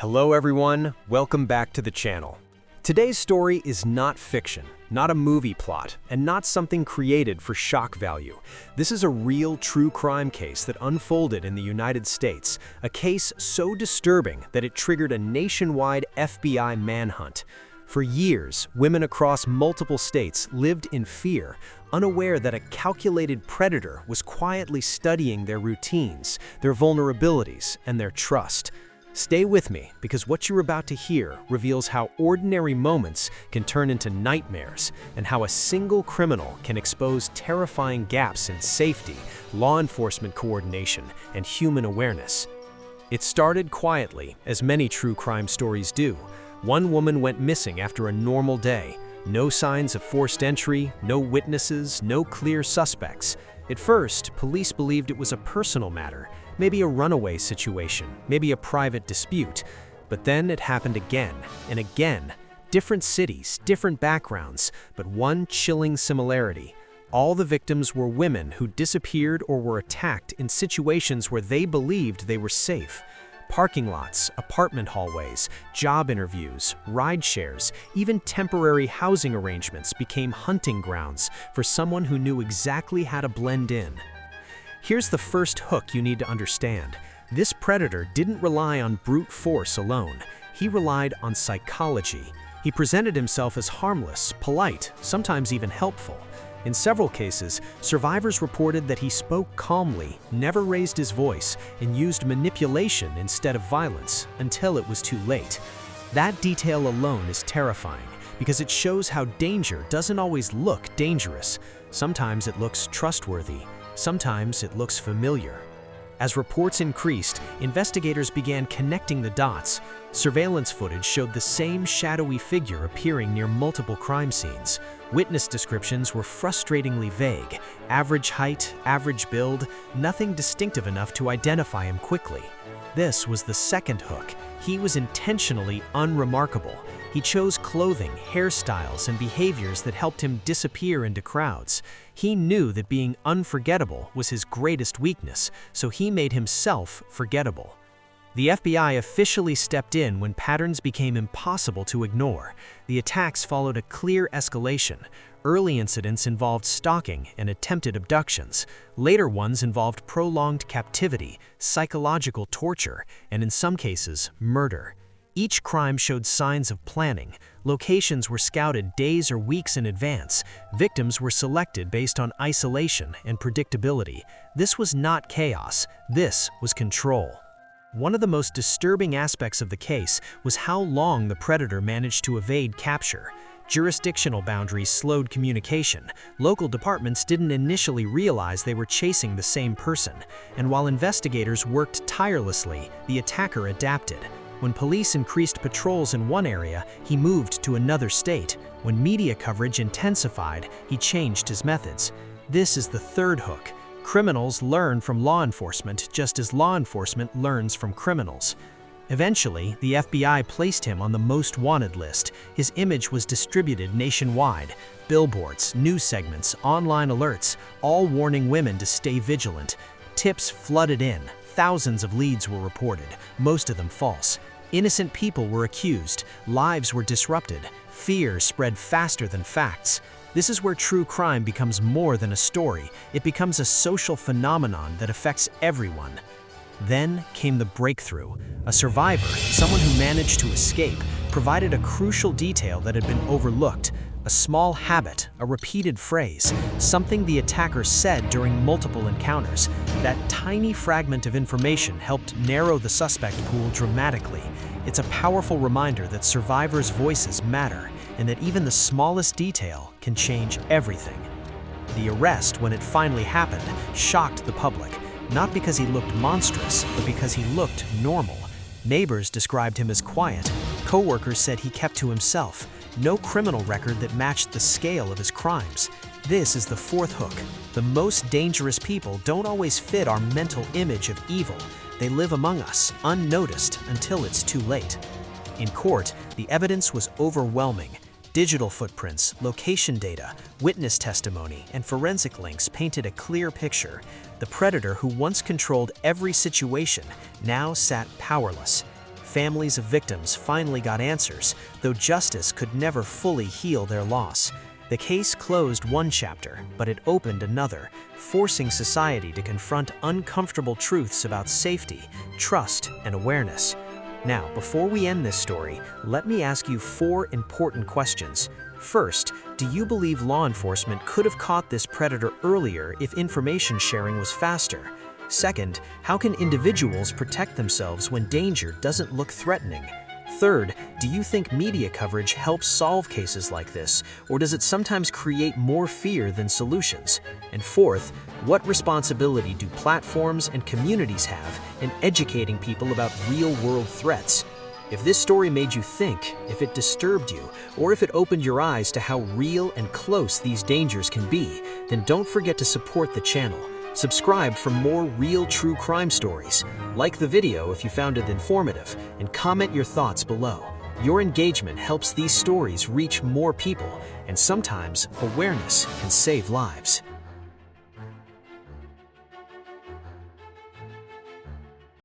Hello everyone, welcome back to the channel. Today's story is not fiction, not a movie plot, and not something created for shock value. This is a real true crime case that unfolded in the United States, a case so disturbing that it triggered a nationwide FBI manhunt. For years, women across multiple states lived in fear, unaware that a calculated predator was quietly studying their routines, their vulnerabilities, and their trust. Stay with me, because what you're about to hear reveals how ordinary moments can turn into nightmares and how a single criminal can expose terrifying gaps in safety, law enforcement coordination, and human awareness. It started quietly, as many true crime stories do. One woman went missing after a normal day. No signs of forced entry, no witnesses, no clear suspects. At first, police believed it was a personal matter, maybe a runaway situation, maybe a private dispute. But then it happened again and again. Different cities, different backgrounds, but one chilling similarity. All the victims were women who disappeared or were attacked in situations where they believed they were safe. Parking lots, apartment hallways, job interviews, ride shares, even temporary housing arrangements became hunting grounds for someone who knew exactly how to blend in. Here's the first hook you need to understand. This predator didn't rely on brute force alone. He relied on psychology. He presented himself as harmless, polite, sometimes even helpful. In several cases, survivors reported that he spoke calmly, never raised his voice, and used manipulation instead of violence until it was too late. That detail alone is terrifying because it shows how danger doesn't always look dangerous. Sometimes it looks trustworthy. Sometimes it looks familiar. As reports increased, investigators began connecting the dots. Surveillance footage showed the same shadowy figure appearing near multiple crime scenes. Witness descriptions were frustratingly vague. Average height, average build, nothing distinctive enough to identify him quickly. This was the second hook. He was intentionally unremarkable. He chose clothing, hairstyles, and behaviors that helped him disappear into crowds. He knew that being unforgettable was his greatest weakness, so he made himself forgettable. The FBI officially stepped in when patterns became impossible to ignore. The attacks followed a clear escalation. Early incidents involved stalking and attempted abductions. Later ones involved prolonged captivity, psychological torture, and in some cases, murder. Each crime showed signs of planning. Locations were scouted days or weeks in advance. Victims were selected based on isolation and predictability. This was not chaos. This was control. One of the most disturbing aspects of the case was how long the predator managed to evade capture. Jurisdictional boundaries slowed communication. Local departments didn't initially realize they were chasing the same person. And while investigators worked tirelessly, the attacker adapted. When police increased patrols in one area, he moved to another state. When media coverage intensified, he changed his methods. This is the third hook. Criminals learn from law enforcement just as law enforcement learns from criminals. Eventually, the FBI placed him on the most wanted list. His image was distributed nationwide. Billboards, news segments, online alerts, all warning women to stay vigilant. Tips flooded in. Thousands of leads were reported, most of them false. Innocent people were accused. Lives were disrupted. Fear spread faster than facts. This is where true crime becomes more than a story. It becomes a social phenomenon that affects everyone. Then came the breakthrough. A survivor, someone who managed to escape, provided a crucial detail that had been overlooked. A small habit, a repeated phrase, something the attacker said during multiple encounters. That tiny fragment of information helped narrow the suspect pool dramatically. It's a powerful reminder that survivors' voices matter, and that even the smallest detail can change everything. The arrest, when it finally happened, shocked the public, not because he looked monstrous, but because he looked normal. Neighbors described him as quiet. Co-workers said he kept to himself. No criminal record that matched the scale of his crimes. This is the fourth hook. The most dangerous people don't always fit our mental image of evil. They live among us, unnoticed, until it's too late. In court, the evidence was overwhelming. Digital footprints, location data, witness testimony, and forensic links painted a clear picture. The predator who once controlled every situation now sat powerless. families of victims finally got answers, though justice could never fully heal their loss. The case closed one chapter, but it opened another, forcing society to confront uncomfortable truths about safety, trust, and awareness. Now, before we end this story, let me ask you 4 important questions. First, do you believe law enforcement could have caught this predator earlier if information sharing was faster? Second, how can individuals protect themselves when danger doesn't look threatening? Third, do you think media coverage helps solve cases like this, or does it sometimes create more fear than solutions? And fourth, what responsibility do platforms and communities have in educating people about real-world threats? If this story made you think, if it disturbed you, or if it opened your eyes to how real and close these dangers can be, then don't forget to support the channel. Subscribe for more real true crime stories. Like the video if you found it informative, and comment your thoughts below. Your engagement helps these stories reach more people, and sometimes awareness can save lives.